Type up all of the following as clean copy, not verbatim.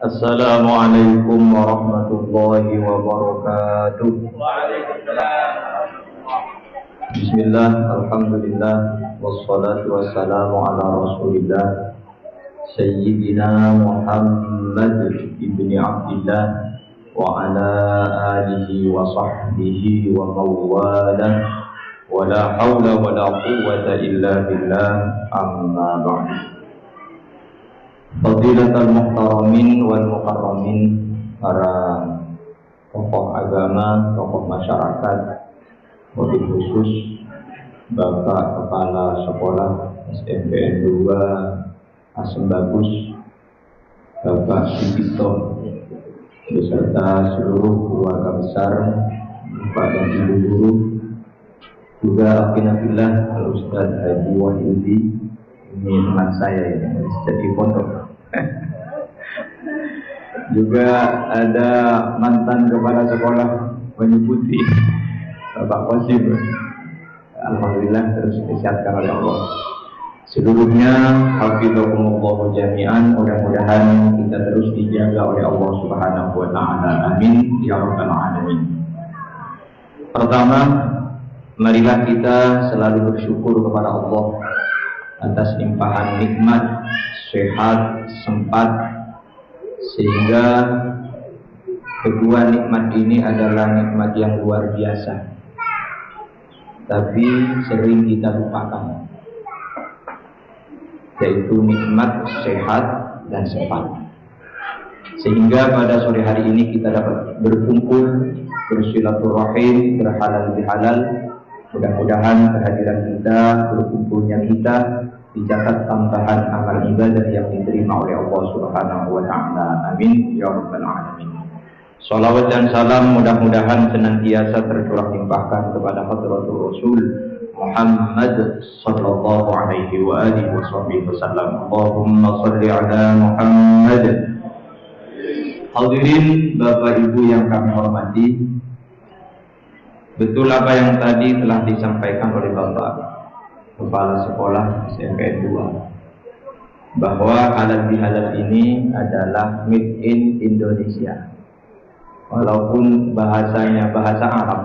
Assalamualaikum warahmatullahi wabarakatuh. Bismillah, alhamdulillah, wassalatu wassalamu ala rasulillah Sayyidina Muhammad ibni Abdillah wa ala alihi wa sahbihi wa mawalah wa la hawla wa la quwwata illa billah, amma ba'du. Fadilatul muhtaramin wal mukarramin, para tokoh agama, tokoh masyarakat, wabil khusus Bapak Kepala Sekolah SMPN 2 Asem Bagus, Bapak Sugito, beserta seluruh keluarga besar, Bapak dan Ibu guru, juga Akhinabillah Al-Ustaz Haji Wahyudi. Ini teman saya ini, jadi pondok. Juga ada mantan kepala sekolah Penyebuti, Bapak Qasim. Alhamdulillah terus disehatkan oleh Allah. Seluruhnya hafizahumullah jami'an, mudah-mudahan kita terus dijaga oleh Allah Subhanahu wa taala. Amin ya rabbal alamin. Pertama, marilah kita selalu bersyukur kepada Allah atas limpahan nikmat, sehat, sempat, sehingga kedua nikmat ini adalah nikmat yang luar biasa, tapi sering kita lupakan, yaitu nikmat sehat dan sempat. Sehingga pada sore hari ini kita dapat berkumpul, bersilaturahim, berhalal bihalal. Mudah-mudahan kehadiran kita, berkumpulnya kita dicatat tambahan amal ibadah yang diterima oleh Allah Subhanahu wa taala. Amin ya rabbal alamin. Shalawat dan salam mudah-mudahan senantiasa tercurah limpahkan kepada hadratul Rasul Muhammad sallallahu alaihi wa alihi wasallam. Allahumma shalli ala Muhammad. Hadirin Bapak Ibu yang kami hormati, betul apa yang tadi telah disampaikan oleh Bapak Kepala Sekolah SMPN 2, bahwa halal bihalal ini adalah made in Indonesia. Walaupun bahasanya bahasa Arab,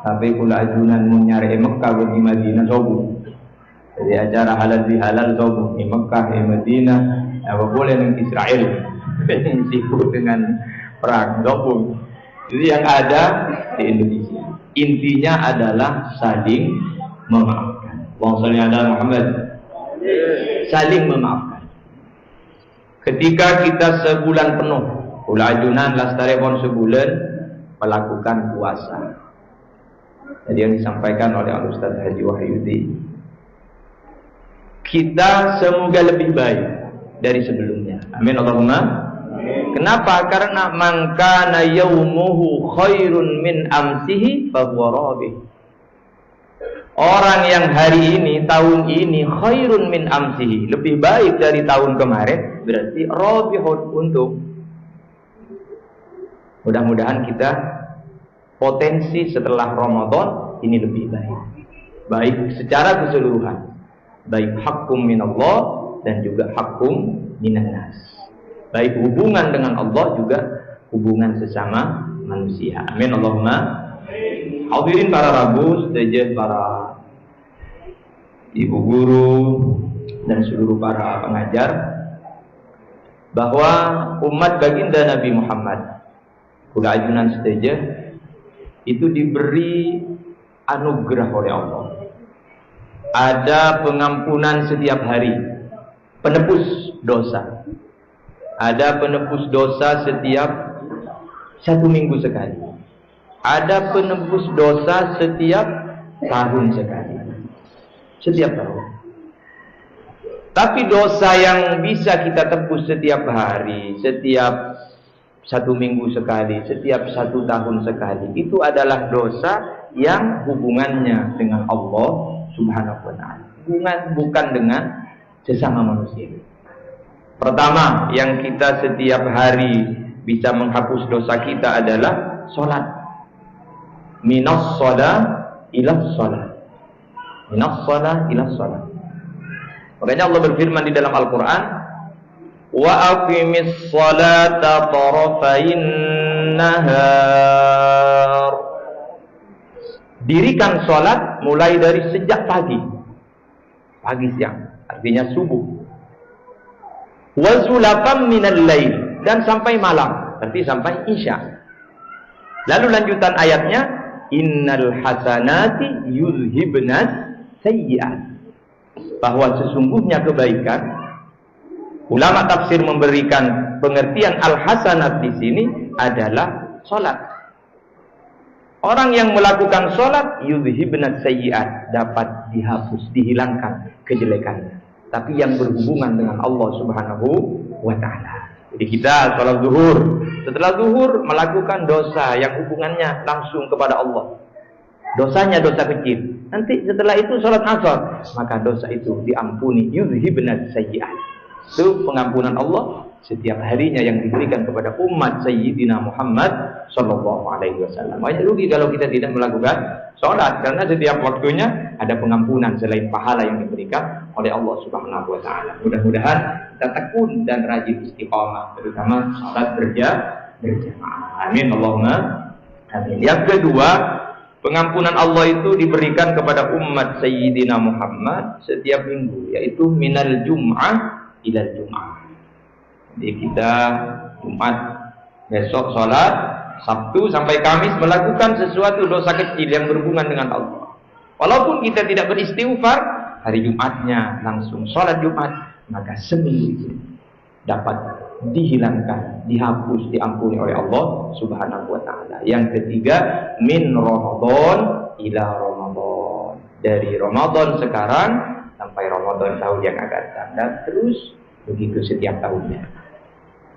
tapi kula ajunan nyari Mekah di Madinah sobu. Jadi acara halal bihalal sobu di Mekah di Madinah, apa boleh di Israel, sibuk dengan perang sobu. Jadi yang ada di Indonesia. Intinya adalah saling memaafkan. Allahumma shalli ala Muhammad. Saling memaafkan. Ketika kita sebulan penuh, ulajunan lastarepon sebulan melakukan puasa. Jadi yang disampaikan oleh Al-Ustaz Haji Wahyudi, kita semoga lebih baik dari sebelumnya. Amin Allahumma. Kenapa? Karena man kana yaumuhu khairun min amsihi fahuwa rabih. Orang yang hari ini, tahun ini khairun min amsihi, lebih baik dari tahun kemarin, berarti rabihun, untung. Mudah-mudahan kita potensi setelah Ramadan ini lebih baik. Baik secara keseluruhan. Baik hakum minallah dan juga hakum minan nas. Baik hubungan dengan Allah juga hubungan sesama manusia. Amin Allahumma. Hadirin para rabu, sedaja para ibu guru dan seluruh para pengajar, bahwa umat baginda Nabi Muhammad kula ajunan sedaja itu diberi anugerah oleh Allah. Ada pengampunan setiap hari, penebus dosa. Ada penebus dosa setiap 1 minggu sekali. Ada penebus dosa setiap tahun sekali. Setiap tahun. Tapi dosa yang bisa kita tebus setiap hari, setiap 1 minggu sekali, setiap 1 tahun sekali, itu adalah dosa yang hubungannya dengan Allah Subhanahu wa ta'ala. Bukan dengan sesama manusia. Pertama, yang kita setiap hari bisa menghapus dosa kita adalah sholat. Minas sholat ilas sholat. Minas sholat ilas sholat. Makanya Allah berfirman di dalam Al-Quran, Wa aqimis salata tarafain nahar. Dirikan salat mulai dari sejak pagi siang, artinya subuh. Wa zulafam minal lail, dan sampai malam, berarti sampai isya. Lalu lanjutan ayatnya, innal hasanati yuzhibnas sayyi'at, bahwa sesungguhnya kebaikan, ulama tafsir memberikan pengertian al-hasanat di sini adalah salat. Orang yang melakukan salat yuzhibnas sayyi'at, dapat dihapus, dihilangkan kejelekannya, tapi yang berhubungan dengan Allah Subhanahu wa taala. Jadi kita salat zuhur, setelah zuhur melakukan dosa yang hubungannya langsung kepada Allah. Dosanya dosa kecil. Nanti setelah itu salat asar, maka dosa itu diampuni, yuzhibnas sayyi'at. Itu pengampunan Allah setiap harinya yang diberikan kepada umat Sayyidina Muhammad sallallahu alaihi wasallam. Makanya rugi kalau kita tidak melakukan salat, karena setiap waktunya ada pengampunan selain pahala yang diberikan oleh Allah Subhanahu wa taala. Mudah-mudahan kita tekun dan rajin istiqamah, terutama salat berjamaah. Amin Allahumma amin. Yang kedua, pengampunan Allah itu diberikan kepada umat Sayyidina Muhammad setiap minggu, yaitu minal jum'ah ilal jum'ah. Jadi kita Jumat besok sholat, Sabtu sampai Kamis melakukan sesuatu dosa kecil yang berhubungan dengan Allah. Walaupun kita tidak beristighfar, hari Jumatnya langsung sholat Jumat, maka seminggu itu dapat dihilangkan, dihapus, diampuni oleh Allah Subhanahu wa taala. Yang ketiga, min Ramadan ila Ramadan. Dari Ramadan sekarang sampai Ramadan tahun yang akan datang, dan terus begitu setiap tahunnya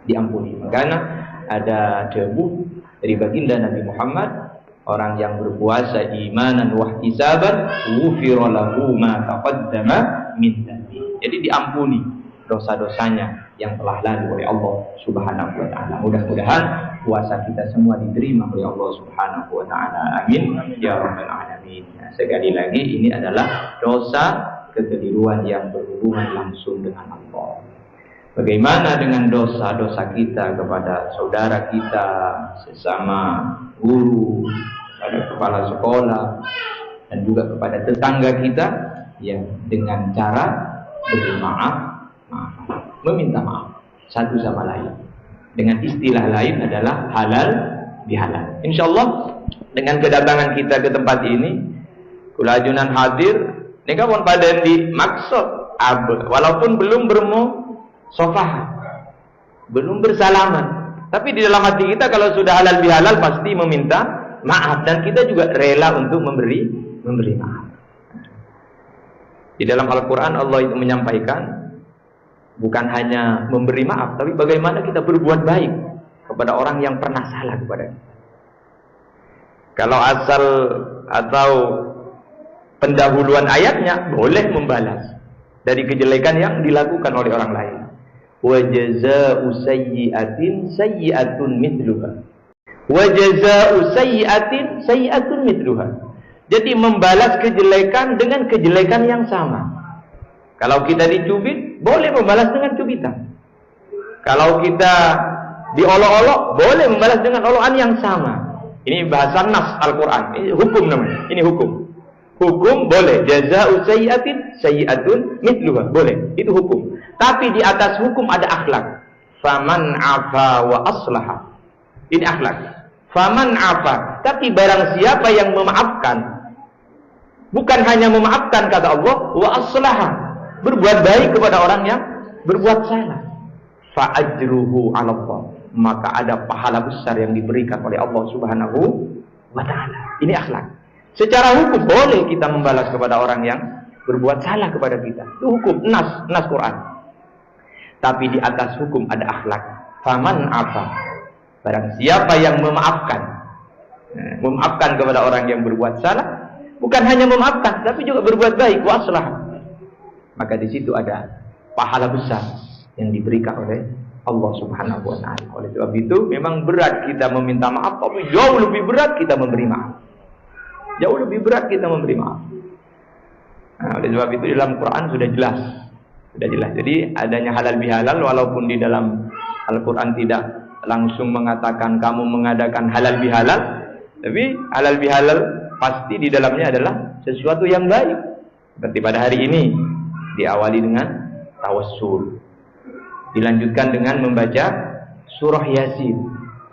diampuni. Makanya ada debu dari baginda Nabi Muhammad, orang yang berpuasa imanan wa ihtisaban ghufira lahu ma taqaddama min dhanbi. Jadi diampuni dosa-dosanya yang telah lalu oleh Allah Subhanahu wa taala. Mudah-mudahan puasa kita semua diterima oleh Allah Subhanahu wa taala. Amin ya rabbal alamin. Sekali lagi, ini adalah dosa kekeliruan yang berhubungan langsung dengan Allah. Bagaimana dengan dosa-dosa kita kepada saudara kita, sesama guru, kepada kepala sekolah, dan juga kepada tetangga kita, yang dengan cara bermaaf, meminta maaf satu sama lain. Dengan istilah lain adalah halal bihalal. Insyaallah dengan kedatangan kita ke tempat ini, kulajunan hadir, nega pun pada di maksud walaupun belum bermu sofah, belum bersalaman, tapi di dalam hati kita kalau sudah halal bihalal pasti meminta maaf, dan kita juga rela untuk memberi maaf. Di dalam Al-Quran Allah itu menyampaikan bukan hanya memberi maaf, tapi bagaimana kita berbuat baik kepada orang yang pernah salah kepada kita. Kalau asal atau pendahuluan ayatnya, boleh membalas dari kejelekan yang dilakukan oleh orang lain. Wa jazaa'u sayyi'atin sayyi'atun mithluha. Wa jazaa'u sayyi'atin sayyi'atun mithluha. Jadi membalas kejelekan dengan kejelekan yang sama. Kalau kita dicubit, boleh membalas dengan cubitan. Kalau kita diolok-olok, boleh membalas dengan olokan yang sama. Ini bahasa nas Al-Quran. Ini hukum namanya. Ini hukum. Hukum boleh. Jazaa'u sayyi'atin sayyi'atun mithluha. Boleh. Itu hukum. Tapi di atas hukum ada akhlak. Faman afa wa aslaha. Ini akhlak. Faman afa. Tapi barang siapa yang memaafkan. Bukan hanya memaafkan kata Allah. Wa aslaha. Berbuat baik kepada orang yang berbuat salah. Fa ajruhu 'ala Allah. Maka ada pahala besar yang diberikan oleh Allah Subhanahu wa taala. Ini akhlak. Secara hukum boleh kita membalas kepada orang yang berbuat salah kepada kita. Itu hukum, nas Quran. Tapi di atas hukum ada akhlak. Faman afa. Barang siapa yang memaafkan. Memaafkan kepada orang yang berbuat salah, bukan hanya memaafkan, tapi juga berbuat baik, wa aslah. Maka di situ ada pahala besar yang diberikan oleh Allah Subhanahu wa taala. Oleh sebab itu memang berat kita meminta maaf, tapi jauh lebih berat kita memberi maaf. Jauh lebih berat kita memberi maaf. Nah, oleh sebab itu dalam Quran sudah jelas Sudah jelas. Jadi adanya halal bihalal, walaupun di dalam Al-Quran tidak langsung mengatakan kamu mengadakan halal bihalal, tapi halal bihalal pasti di dalamnya adalah sesuatu yang baik. Seperti pada hari ini diawali dengan tawassul, dilanjutkan dengan membaca surah Yasin,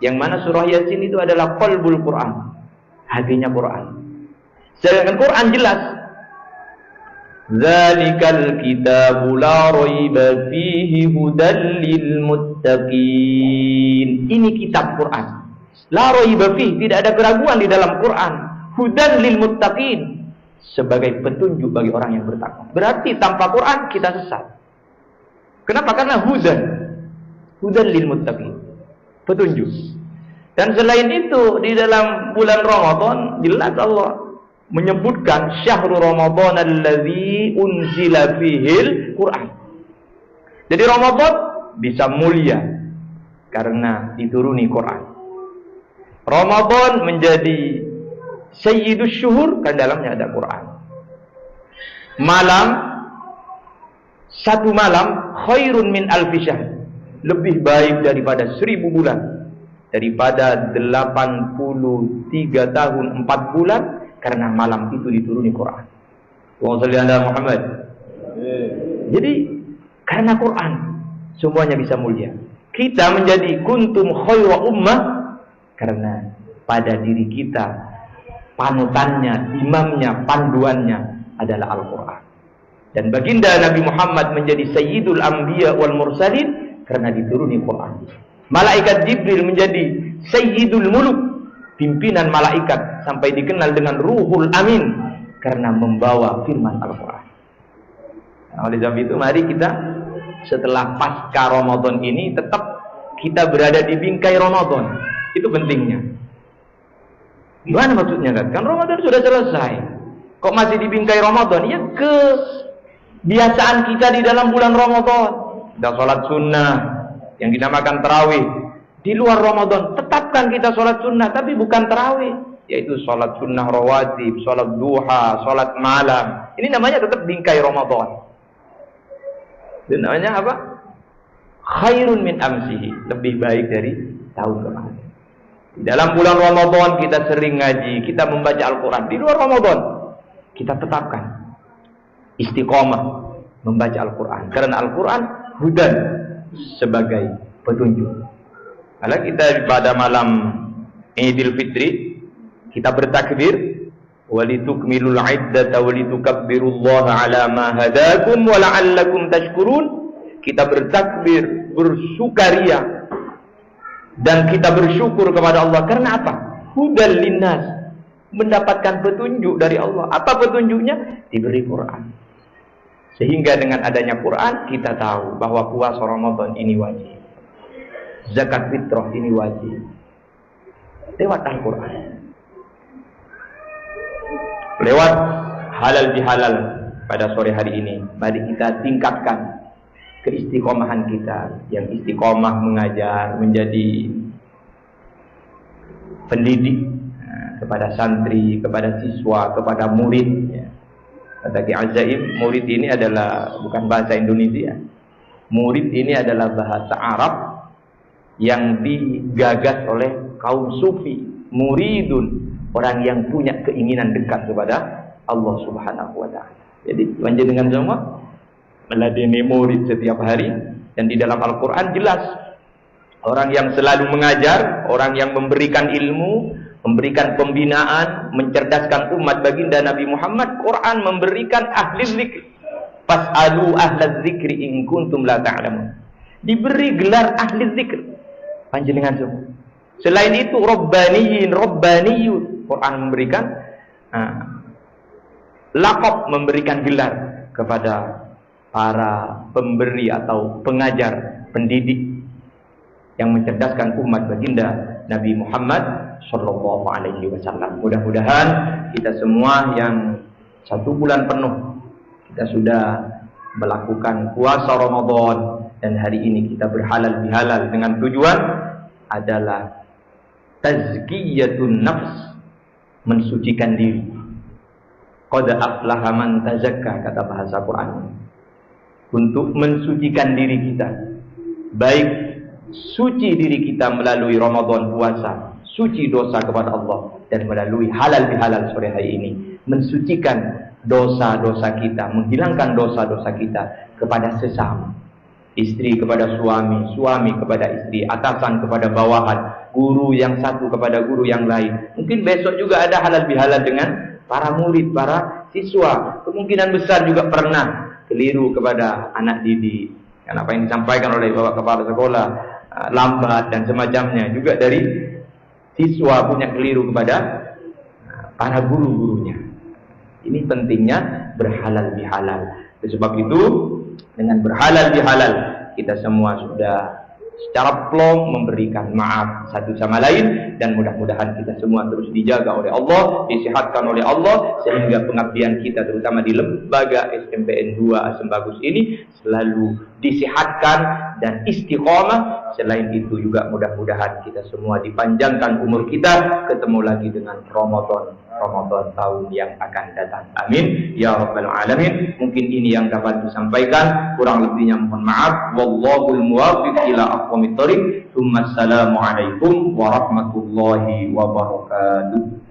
yang mana surah Yasin itu adalah qalbul Quran, hatinya Quran. Sedangkan Quran jelas, zalikal kitabu la raiba fihi hudal lil muttaqin. Ini kitab Quran, la raiba fihi, tidak ada keraguan di dalam Quran, hudan lil muttaqin, sebagai petunjuk bagi orang yang bertakwa. Berarti tanpa Quran kita sesat. Kenapa? Karena hudan lil muttaqin, petunjuk. Dan selain itu di dalam bulan Ramadan jelas Allah menyebutkan syahrul Ramadan allazi unzila fihil Quran. Jadi Ramadan bisa mulia karena dituruni Quran. Ramadan menjadi sayyidus syuhur karena dalamnya ada Quran. Satu malam khairun min alfi syahr, lebih baik daripada 1000 bulan, daripada 83 tahun 4 bulan, karena malam itu dituruni Quran. Allahumma shalli ala Muhammad. Jadi karena Quran semuanya bisa mulia. Kita menjadi kuntum khayra ummah karena pada diri kita panutannya, imamnya, panduannya adalah Al-Quran. Dan baginda Nabi Muhammad menjadi sayyidul anbiya wal mursalin karena dituruni Quran. Malaikat Jibril menjadi sayyidul muluk, pimpinan malaikat, sampai dikenal dengan Ruhul Amin karena membawa firman Al-Quran. Nah, oleh sebab itu mari kita setelah pasca Ramadan ini tetap kita berada di bingkai Ramadan. Itu pentingnya. Gimana maksudnya kan? Kan Ramadan sudah selesai, kok masih di bingkai Ramadan? Ya kebiasaan kita di dalam bulan Ramadan. Kita sholat sunnah yang dinamakan tarawih. Di luar Ramadan tetapkan kita sholat sunnah, tapi bukan tarawih, yaitu sholat sunnah rawatib, sholat duha, sholat malam. Ini namanya tetap bingkai Ramadan. Dan namanya apa? Khairun min amsihi, lebih baik dari tahun kemarin. Di dalam bulan Ramadan kita sering ngaji, kita membaca Al-Quran. Di luar Ramadan kita tetapkan istiqomah membaca Al-Quran, karena Al-Quran hudan, sebagai petunjuk. Kalau kita pada malam Idul Fitri kita bertakbir, walitukmilul iddata walitukabbirullaha ala ma hadakum wa la'allakum tashkurun. Kita bertakbir, bersukaria, dan kita bersyukur kepada Allah. Karena apa? Hudal linnas, mendapatkan petunjuk dari Allah. Apa petunjuknya? Diberi Quran. Sehingga dengan adanya Quran kita tahu bahwa puasa Ramadan ini wajib, zakat fitrah ini wajib, lewat Al-Quran, lewat halal bihalal. Pada sore hari ini mari kita tingkatkan keistiqomahan kita, yang istiqomah mengajar, menjadi pendidik kepada santri, kepada siswa, kepada murid. Kata Ki Azaim, murid ini adalah bukan bahasa Indonesia. Murid ini adalah bahasa Arab yang digagas oleh kaum sufi. Muridun, orang yang punya keinginan dekat kepada Allah Subhanahu wa taala. Jadi panjenengan semua meladeni murid setiap hari, dan di dalam Al-Quran jelas orang yang selalu mengajar, orang yang memberikan ilmu, memberikan pembinaan, mencerdaskan umat baginda Nabi Muhammad. Quran memberikan ahli zikr, fas'alu ahla zikri in kuntum la ta'lamun. Diberi gelar ahli zikr panjenengan semua. Selain itu rabbaniyin, rabbaniyun, Quran memberikan laqab, memberikan gelar kepada para pemberi atau pengajar, pendidik yang mencerdaskan umat baginda Nabi Muhammad Sallallahu Alaihi Wasallam. Mudah-mudahan kita semua yang 1 bulan penuh kita sudah melakukan puasa Ramadan, dan hari ini kita berhalal bihalal dengan tujuan adalah tazkiyatun nafs, mensucikan diri. Qad aflaha man tazakka, kata bahasa Quran. untuk mensucikan diri kita, baik suci diri kita melalui Ramadan puasa, suci dosa kepada Allah, dan melalui halal bihalal sore hari ini mensucikan dosa-dosa kita, menghilangkan dosa-dosa kita kepada sesama, istri kepada suami, suami kepada istri, atasan kepada bawahan, guru yang satu kepada guru yang lain. Mungkin besok juga ada halal bihalal dengan para murid, para siswa. Kemungkinan besar juga pernah keliru kepada anak didik. Karena apa yang disampaikan oleh bapak kepala sekolah lambat dan semacamnya, juga dari siswa punya keliru kepada para guru-gurunya. Ini pentingnya berhalal bihalal. Sebab itu dengan berhalal bihalal kita semua sudah secara plong memberikan maaf satu sama lain, dan mudah-mudahan kita semua terus dijaga oleh Allah, disehatkan oleh Allah, sehingga pengabdian kita terutama di lembaga SMPN 2 Asem Bagus ini selalu disehatkan dan istiqomah. Selain itu juga mudah-mudahan kita semua dipanjangkan umur kita, ketemu lagi dengan Ramadan tahun yang akan datang. Amin ya rabbal alamin. Mungkin ini yang dapat disampaikan, kurang lebihnya mohon maaf. Wallahul muwaffiq ila aqwamit thoriq. Assalamualaikum warahmatullahi wabarakatuh.